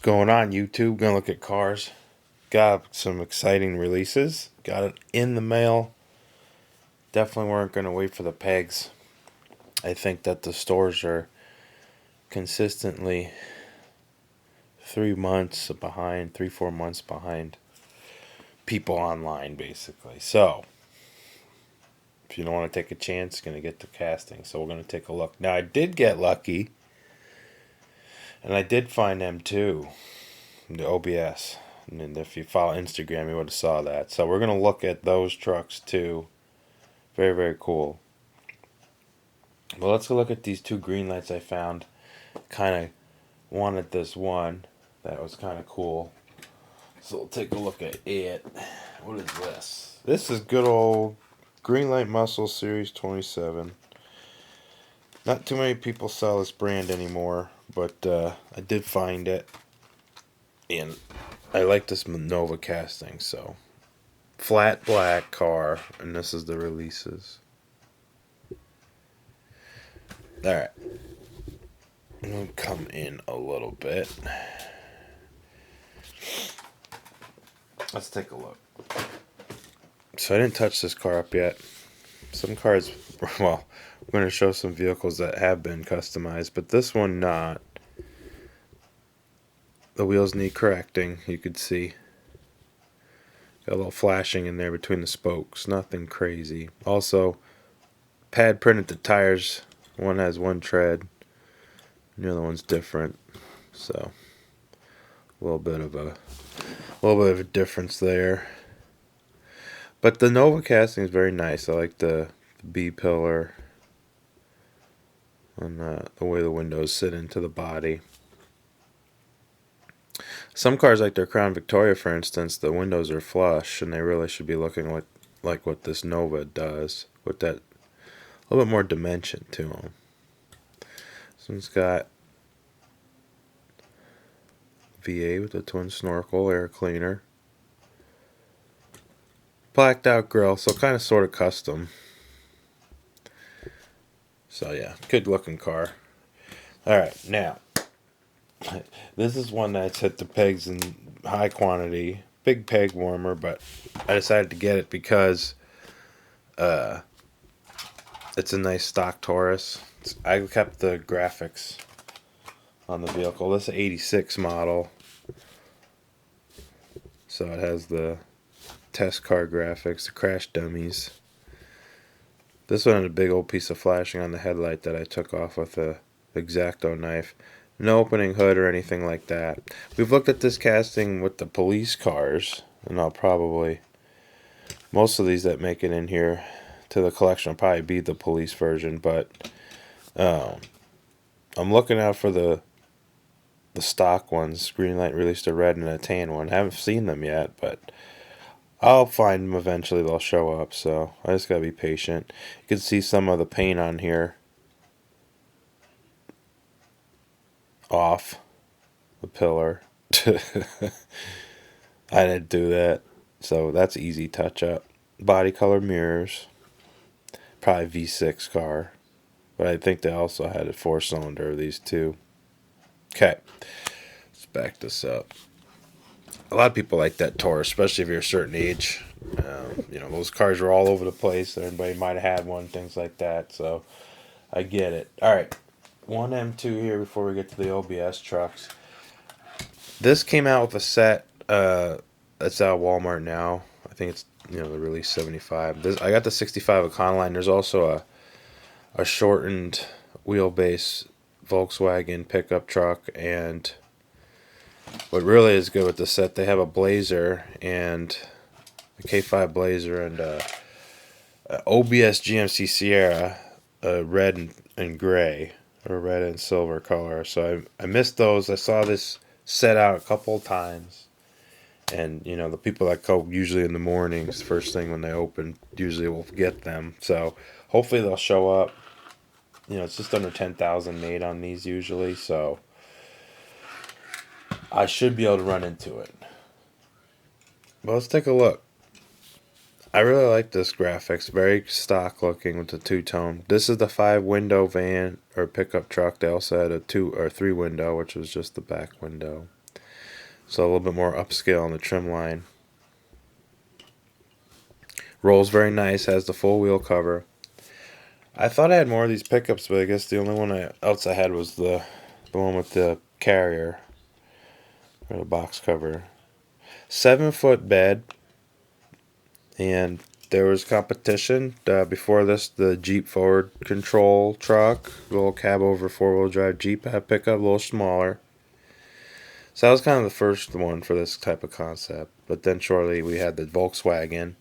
Going on YouTube? Gonna look at cars. Got some exciting releases. Got it in the mail. Definitely weren't gonna wait for the pegs. I think that the stores are consistently 3 months behind, 3-4 months behind people online, basically. So if you don't want to take a chance, gonna get the casting. So we're gonna take a look. Now I did get lucky, and I did find them too. The OBS. And if you follow Instagram, you would have saw that. So we're going to look at those trucks too. Very, very cool. Well, let's go look at these two green lights I found. Kind of wanted this one. That was kind of cool. So we'll take a look at it. What is this? This is good old Greenlight Muscle Series 27. Not too many people sell this brand anymore, but I did find it. And I like this Nova casting, so flat black car, and this is the releases. Alright, I'm going to come in a little bit. Let's take a look. So I didn't touch this car up yet. Some cars, well, I'm going to show some vehicles that have been customized, but this one not. The wheels need correcting, you could see. Got a little flashing in there between the spokes, nothing crazy. Also, pad printed the tires. One has one tread, and the other one's different. So, a little bit of a difference there. But the Nova casting is very nice. I like the B pillar and the way the windows sit into the body. Some cars, like their Crown Victoria, for instance, the windows are flush, and they really should be looking like what this Nova does, with that a little bit more dimension to them. This one's got VA with a twin snorkel, air cleaner, blacked out grille, so kind of sort of custom. So yeah, good looking car. Alright, now this is one that's hit the pegs in high quantity. Big peg warmer, but I decided to get it because it's a nice stock Taurus. I kept the graphics on the vehicle. This is an 86 model. So it has the test car graphics, the crash dummies. This one had a big old piece of flashing on the headlight that I took off with a X-Acto knife. No opening hood or anything like that. We've looked at this casting with the police cars, and I'll probably, most of these that make it in here to the collection will probably be the police version, but I'm looking out for the stock ones. Greenlight released a red and a tan one. I haven't seen them yet, but I'll find them eventually. They'll show up, so I just gotta be patient. You can see some of the paint on here off the pillar. I didn't do that, so that's easy touch up. Body color mirrors, probably V6 car, but I think they also had a 4-cylinder, these two. Okay, let's back this up. A lot of people like that Taurus, especially if you're a certain age. Those cars were all over the place. Everybody might have had one, things like that, so I get it. Alright, one M2 here before we get to the OBS trucks. This came out with a set that's out of Walmart now. I think it's the release 75. I got the 65 Econoline. There's also a shortened wheelbase Volkswagen pickup truck, and what really is good with the set, they have a Blazer and a K5 Blazer and a OBS GMC Sierra, red and gray, or red and silver color. So I missed those. I saw this set out a couple of times, and the people that go usually in the mornings, first thing when they open, usually will get them. So hopefully they'll show up. It's just under 10,000 made on these usually, so I should be able to run into it. But let's take a look. I really like this graphics. Very stock looking with the two-tone. This is the 5-window van or pickup truck. They also had a 2 or 3 window, which was just the back window. So a little bit more upscale on the trim line. Rolls very nice, has the full wheel cover. I thought I had more of these pickups, but I guess the only one else I had was the one with the carrier, or the box cover. 7-foot bed, and there was competition. Before this, the Jeep Forward Control truck, little cab over 4-wheel drive Jeep had pickup, a little smaller. So that was kind of the first one for this type of concept. But then shortly we had the Volkswagen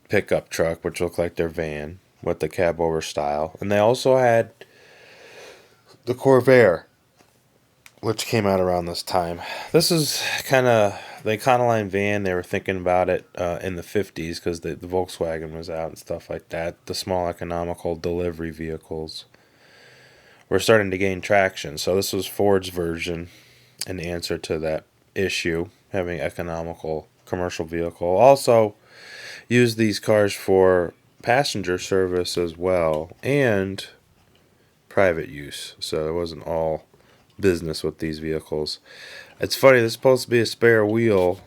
pickup truck, which looked like their van with the cab over style. And they also had the Corvair, which came out around this time. This is kind of the Econoline van. They were thinking about it in the 50s because the Volkswagen was out and stuff like that. The small economical delivery vehicles were starting to gain traction. So this was Ford's version, an answer to that issue, having economical commercial vehicle. Also used these cars for passenger service as well and private use. So it wasn't all business with these vehicles. It's funny, this is supposed to be a spare wheel,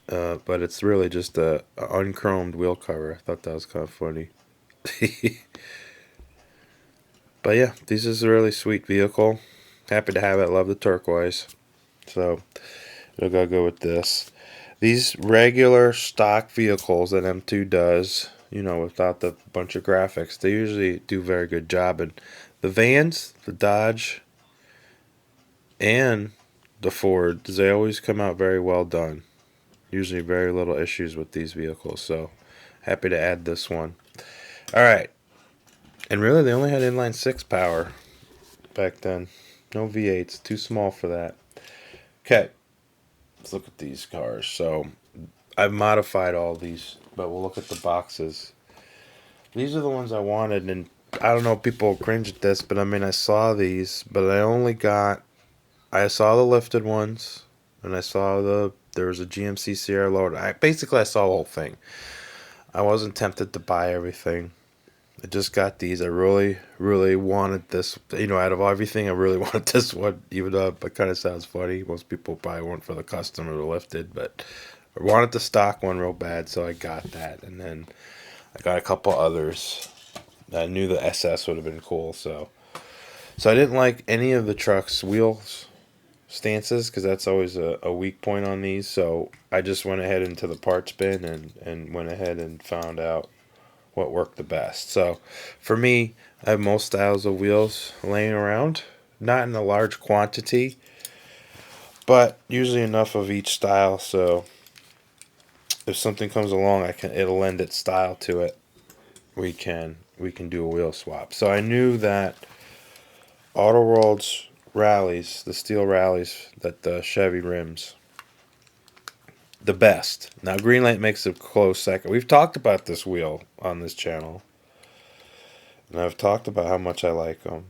but it's really just a unchromed wheel cover. I thought that was kind of funny. But yeah, this is a really sweet vehicle. Happy to have it. Love the turquoise. So it'll go with this. These regular stock vehicles that M2 does, without the bunch of graphics, they usually do a very good job. And the vans, the Dodge, and the Ford, they always come out very well done. Usually very little issues with these vehicles. So happy to add this one. Alright. And really they only had inline 6 power back then. No V8s. Too small for that. Okay. Let's look at these cars. So I've modified all these, but we'll look at the boxes. These are the ones I wanted, and I don't know if people cringe at this, but I saw these, but I saw the lifted ones, and there was a GMC Sierra loader. I saw the whole thing. I wasn't tempted to buy everything. I just got these. I really, really wanted this. Out of everything, I really wanted this one, even though it kind of sounds funny. Most people probably weren't for the custom or the lifted, but I wanted the stock one real bad, so I got that. And then I got a couple others. I knew the SS would have been cool, so I didn't like any of the truck's wheels stances because that's always a weak point on these. So I just went ahead into the parts bin and went ahead and found out what worked the best. So for me, I have most styles of wheels laying around, not in a large quantity, but usually enough of each style. So if something comes along, it'll lend its style to it. We can do a wheel swap. So I knew that Auto World's rallies, the steel rallies, that the Chevy rims, the best. Now Greenlight makes a close second. We've talked about this wheel on this channel, and I've talked about how much I like them.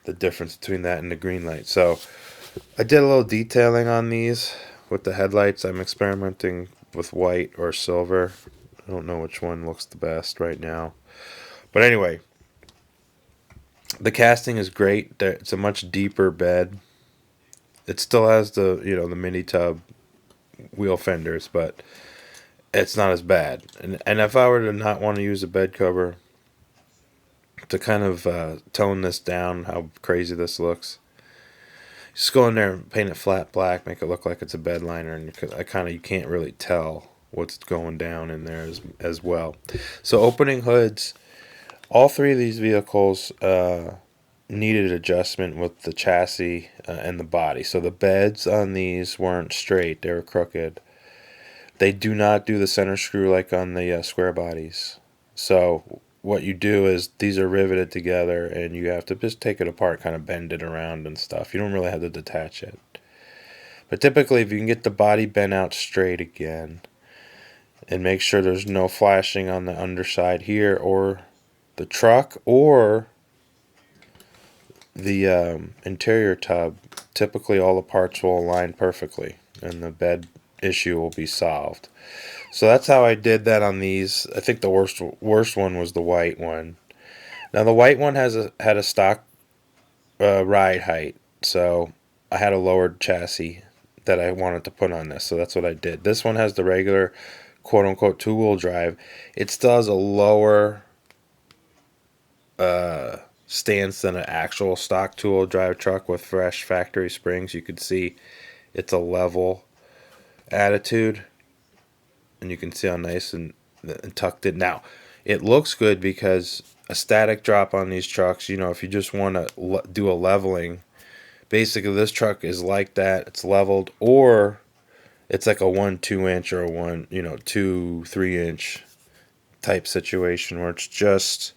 The difference between that and the Greenlight. So I did a little detailing on these with the headlights. I'm experimenting with white or silver. I don't know which one looks the best right now. But anyway, the casting is great. It's a much deeper bed. It still has the mini tub wheel fenders, but it's not as bad. And if I were to not want to use a bed cover to kind of tone this down, how crazy this looks, just go in there and paint it flat black, make it look like it's a bed liner, and you can't really tell what's going down in there as well. So opening hoods, all three of these vehicles needed adjustment with the chassis and the body. So the beds on these weren't straight, they were crooked. They do not do the center screw like on the square bodies. So what you do is these are riveted together and you have to just take it apart, kind of bend it around and stuff. You don't really have to detach it. But typically if you can get the body bent out straight again and make sure there's no flashing on the underside here or the truck or the interior tub, typically all the parts will align perfectly and the bed issue will be solved. So that's how I did that on these. I think the worst one was the white one. Now the white one had a stock ride height, So I had a lowered chassis that I wanted to put on this, so that's what I did. This one has the regular quote-unquote two-wheel drive. It still has a lower stance than an actual stock two-wheel drive truck with fresh factory springs. You could see it's a level attitude, and you can see how nice and tucked it. Now, it looks good because a static drop on these trucks, you know, if you just want to do a leveling, basically this truck is like that. It's leveled, or it's like a 1-2 inch or a 2-3 inch type situation where it's just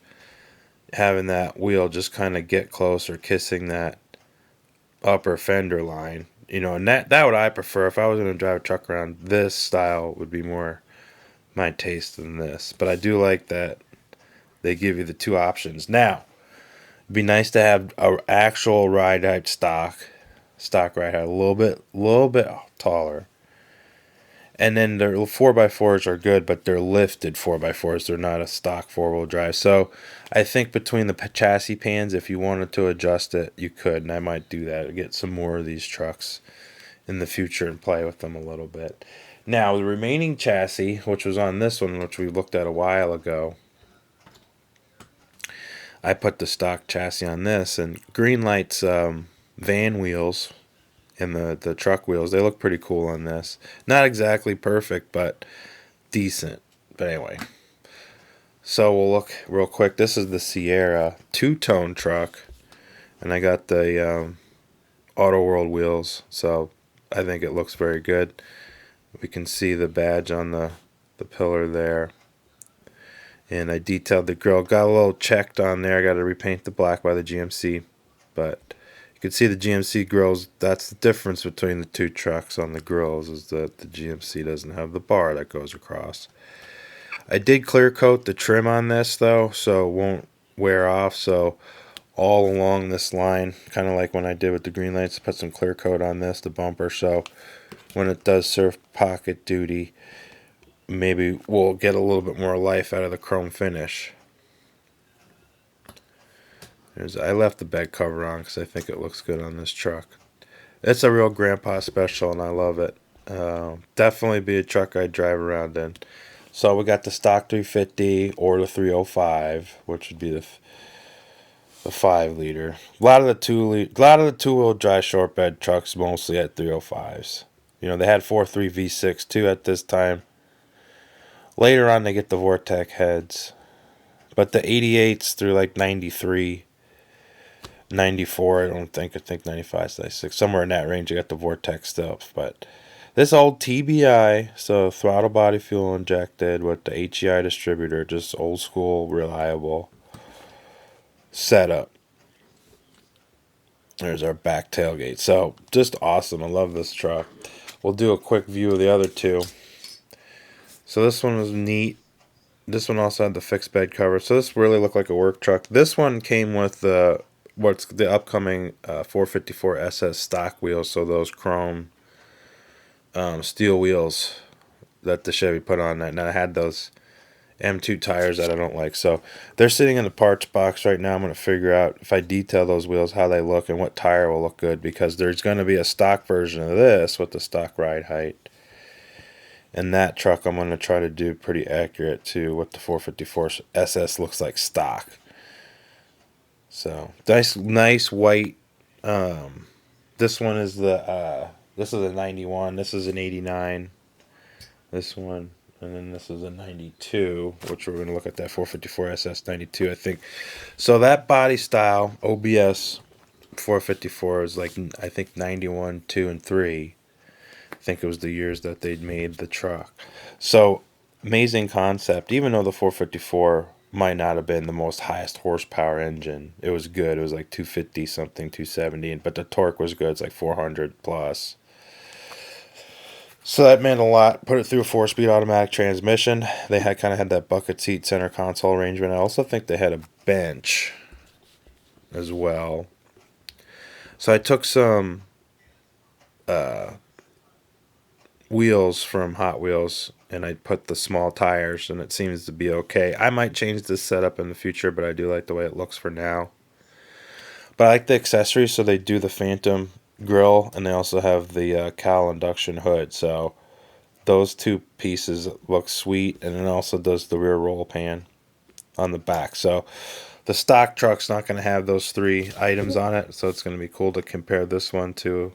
having that wheel just kind of get close or kissing that upper fender line, you know, and that would I prefer. If I was going to drive a truck around, this style would be more my taste than this. But I do like that they give you the two options. Now, it'd be nice to have a actual ride height stock ride height, a little bit taller. And then their 4x4s are good, but they're lifted 4x4s. They're not a stock four-wheel drive. So I think between the chassis pans, if you wanted to adjust it, you could. And I might do that. Get some more of these trucks in the future and play with them a little bit. Now, the remaining chassis, which was on this one, which we looked at a while ago, I put the stock chassis on this. And Greenlight's van wheels and the truck wheels, they look pretty cool on this. Not exactly perfect, but decent. But anyway, so we'll look real quick. This is the Sierra two-tone truck, and I got the Auto World wheels, so I think it looks very good. We can see the badge on the pillar there, and I detailed the grill. Got a little checked on there. I got to repaint the black by the GMC, but you can see the GMC grills. That's the difference between the two trucks on the grills, is that the GMC doesn't have the bar that goes across. I did clear coat the trim on this though, so it won't wear off. So all along this line, kind of like when I did with the Greenlights, put some clear coat on this, the bumper, so when it does serve pocket duty, maybe we'll get a little bit more life out of the chrome finish. I left the bed cover on because I think it looks good on this truck. It's a real grandpa special, and I love it. Definitely be a truck I'd drive around in. So we got the stock 350 or the 305, which would be the 5-liter. A lot of the 2-wheel drive short bed trucks mostly had 305s. You know, they had 4.3 V6 too at this time. Later on, they get the Vortec heads, but the 88s through like 93. 94, I think 95, 96, somewhere in that range. I got the Vortex stuff, but this old TBI, so throttle body fuel injected with the HEI distributor, just old school, reliable setup. There's our back tailgate. So just awesome. I love this truck. We'll do a quick view of the other two. So this one was neat. This one also had the fixed bed cover. So this really looked like a work truck. This one came with what's the upcoming 454 SS stock wheels, so those chrome steel wheels that the Chevy put on that. Now I had those M2 tires that I don't like, so they're sitting in the parts box right now. I'm going to figure out if I detail those wheels how they look and what tire will look good, because there's going to be a stock version of this with the stock ride height, and that truck I'm going to try to do pretty accurate to what the 454 SS looks like stock. So nice white. This one is this is a 91. This is an 89. This one, and then this is a 92, which we're going to look at that 454 SS 92, I think. So that body style OBS 454 is like, I think 91, 2, and 3. I think it was the years that they'd made the truck. So amazing concept. Even though the 454 might not have been the most highest horsepower engine, it was good. It was like 250 something, 270, but the torque was good. It's like 400 plus. So that meant a lot. Put it through a 4-speed automatic transmission. They kind of had that bucket seat center console arrangement. I also think they had a bench as well. So I took some wheels from Hot Wheels, and I put the small tires, and it seems to be okay. I might change this setup in the future, but I do like the way it looks for now. But I like the accessories, so they do the Phantom grill, and they also have the cowl induction hood. So those two pieces look sweet, and it also does the rear roll pan on the back. So the stock truck's not going to have those three items on it, so it's going to be cool to compare this one to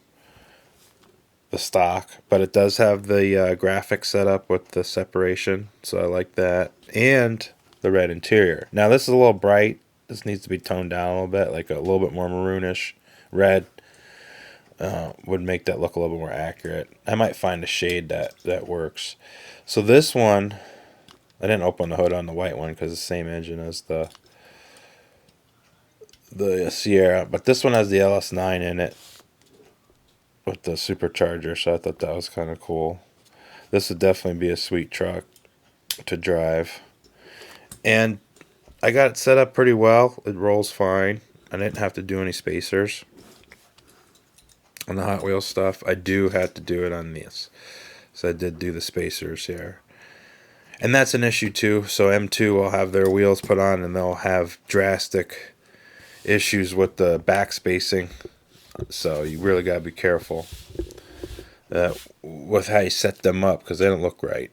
the stock. But it does have the graphics set up with the separation, so I like that. And the red interior. Now this is a little bright. This needs to be toned down a little bit, like a little bit more maroonish red. Would make that look a little bit more accurate. I might find a shade that works. So this one, I didn't open the hood on the white one because it's the same engine as the Sierra, but this one has the LS9 in it with the supercharger, so I thought that was kind of cool. This would definitely be a sweet truck to drive. And I got it set up pretty well. It rolls fine. I didn't have to do any spacers on the Hot Wheels stuff. I do have to do it on this. So I did do the spacers here. And that's an issue too. So M2 will have their wheels put on and they'll have drastic issues with the back spacing. So you really got to be careful with how you set them up because they don't look right.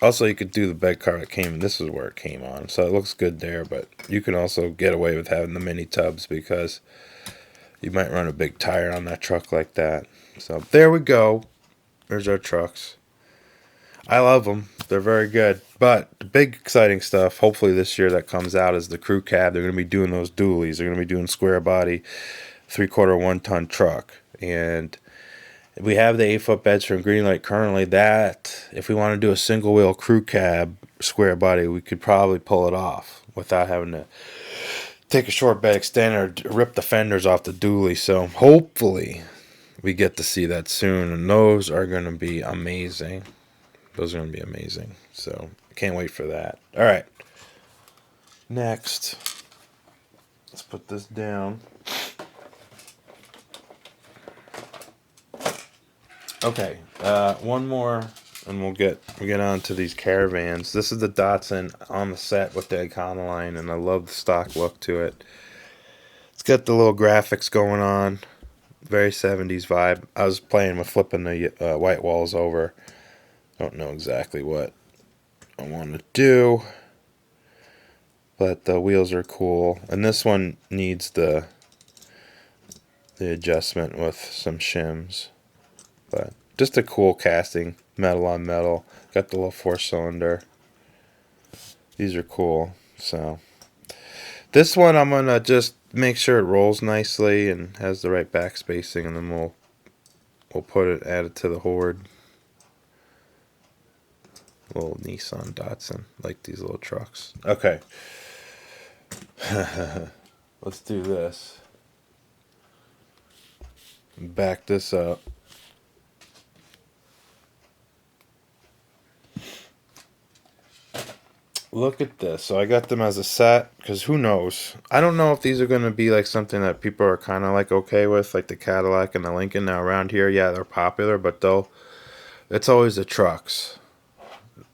Also, you could do the bed car that came. This is where it came on. So it looks good there. But you can also get away with having the mini tubs because you might run a big tire on that truck like that. So there we go. There's our trucks. I love them. They're very good. But the big exciting stuff, hopefully this year that comes out, is the crew cab. They're going to be doing those dualies. They're going to be doing square body, 3/4 1-ton truck. And we have the 8-foot beds from Greenlight currently. That, if we want to do a single wheel crew cab square body, we could probably pull it off without having to take a short bed extender or rip the fenders off the dually. So hopefully we get to see that soon, and those are going to be amazing. Those are going to be amazing. So I can't wait for that. All right. Next, let's put this down. Okay, one more, and we'll get on to these Caravans. This is the Datsun on the set with the Econoline, and I love the stock look to it. It's got the little graphics going on, very 70s vibe. I was playing with flipping the white walls over. Don't know exactly what I want to do, but the wheels are cool, and this one needs the adjustment with some shims. But just a cool casting, metal on metal. Got the little 4-cylinder. These are cool. So this one I'm gonna just make sure it rolls nicely and has the right back spacing, and then we'll add it to the Horde. Little Nissan Datsun, like these little trucks. Okay. Let's do this. Back this up. Look at this. So I got them as a set because who knows? I don't know if these are going to be like something that people are kind of like okay with, like the Cadillac and the Lincoln. Now around here, yeah, they're popular, but it's always the trucks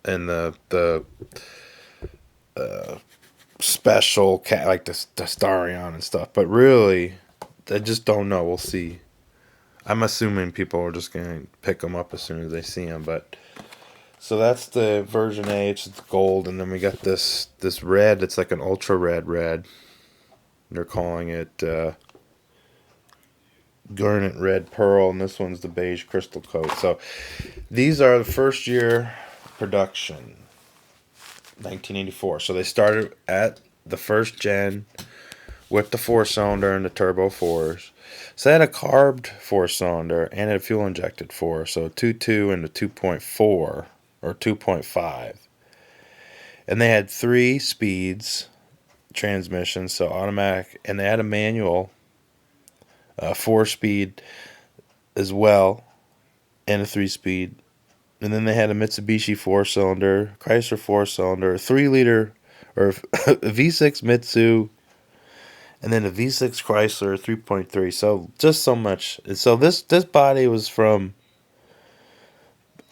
and the special like the Starion and stuff. But really, I just don't know. We'll see. I'm assuming people are just going to pick them up as soon as they see them, but. So that's the version A, it's gold, and then we got this red, it's like an ultra red. They're calling it Garnet red pearl, and this one's the beige crystal coat. So these are the first year production, 1984. So they started at the first gen with the 4-cylinder and the turbo 4s. So they had a carbed 4-cylinder and a fuel injected 4, so a 2.2 and a 2.4. Or 2.5, and they had 3 speeds transmission, so automatic, and they had a manual 4-speed as well, and a 3-speed, and then they had a Mitsubishi 4-cylinder, Chrysler 4-cylinder, a 3-liter or a V6 Mitsu, and then a V6 Chrysler 3.3. So just so much. So this body was from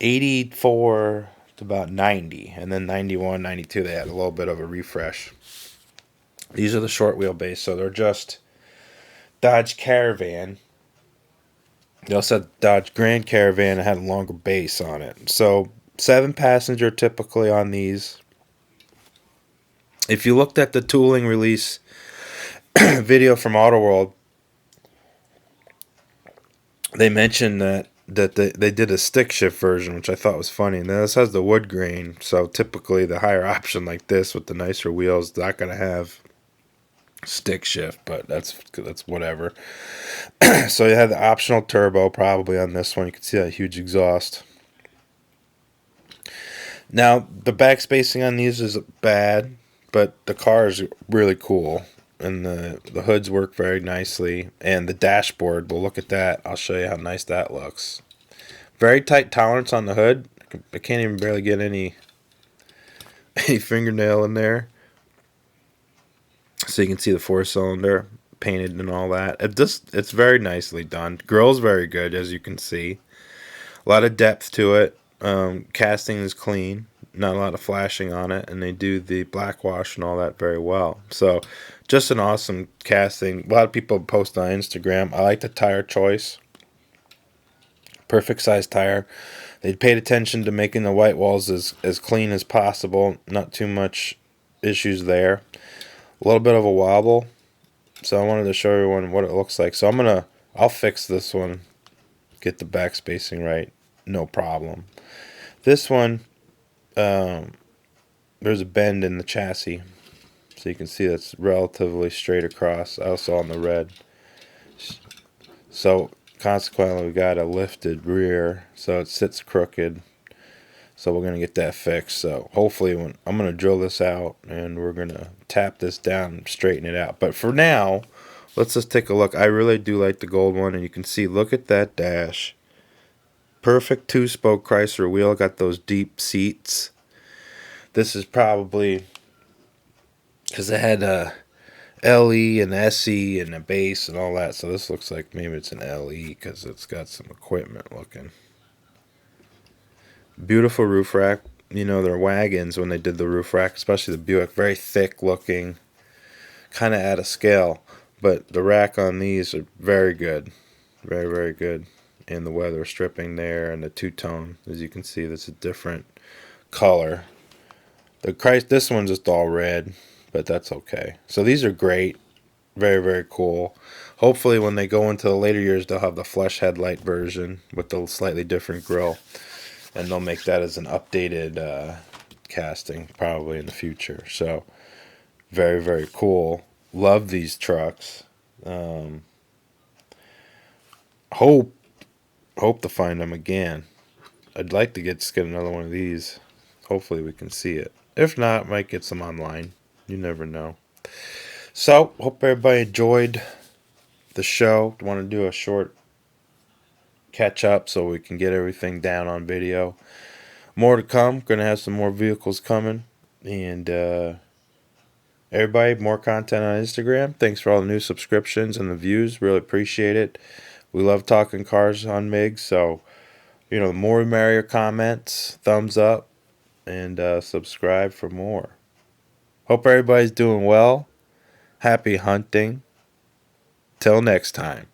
84 to about 90, and then 91, 92 they had a little bit of a refresh. These are the short wheelbase, so they're just Dodge Caravan. They also had Dodge Grand Caravan that had a longer base on it. So 7-passenger typically on these. If you looked at the tooling release video from Auto World, they mentioned that they did a stick shift version, which I thought was funny. And this has the wood grain, so typically the higher option like this with the nicer wheels is not going to have stick shift, but that's whatever. So you have the optional turbo probably on this one. You can see that huge exhaust. Now the back spacing on these is bad, but the car is really cool. And the hoods work very nicely. And the dashboard, we'll look at that. I'll show you how nice that looks. Very tight tolerance on the hood. I can't even barely get any fingernail in there. So you can see the 4-cylinder painted and all that. It's very nicely done. Grill's very good, as you can see. A lot of depth to it. Casting is clean. Not a lot of flashing on it. And they do the black wash and all that very well. So just an awesome casting. A lot of people post on Instagram. I like the tire choice. Perfect size tire. They paid attention to making the white walls as clean as possible. Not too much issues there. A little bit of a wobble. So I wanted to show everyone what it looks like. So I'll fix this one. Get the back spacing right. No problem. This one, there's a bend in the chassis. So you can see that's relatively straight across. Also on the red. So consequently, we got a lifted rear. So it sits crooked. So we're going to get that fixed. So hopefully I'm going to drill this out and we're going to tap this down and straighten it out. But for now, let's just take a look. I really do like the gold one. And you can see, look at that dash. Perfect 2-spoke Chrysler wheel. Got those deep seats. This is probably because it had a LE and SE and a base and all that. So this looks like maybe it's an LE because it's got some equipment looking. Beautiful roof rack. You know, their wagons when they did the roof rack, especially the Buick, very thick looking, kind of out of scale. But the rack on these are very good. Very, very good. And the weather stripping there and the two-tone. As you can see, this is a different color. This one's just all red, but that's okay. So these are great. Very, very cool. Hopefully when they go into the later years, they'll have the flush headlight version with the slightly different grille. And they'll make that as an updated casting probably in the future. So very, very cool. Love these trucks. Hope to find them again. I'd like to get another one of these. Hopefully we can see it. If not, might get some online. You never know. So, hope everybody enjoyed the show. Want to do a short catch up so we can get everything down on video. More to come. Going to have some more vehicles coming. And everybody, more content on Instagram. Thanks for all the new subscriptions and the views. Really appreciate it. We love talking cars on MIG, so, you know, the more we merrier. Comments, thumbs up, and subscribe for more. Hope everybody's doing well. Happy hunting. Till next time.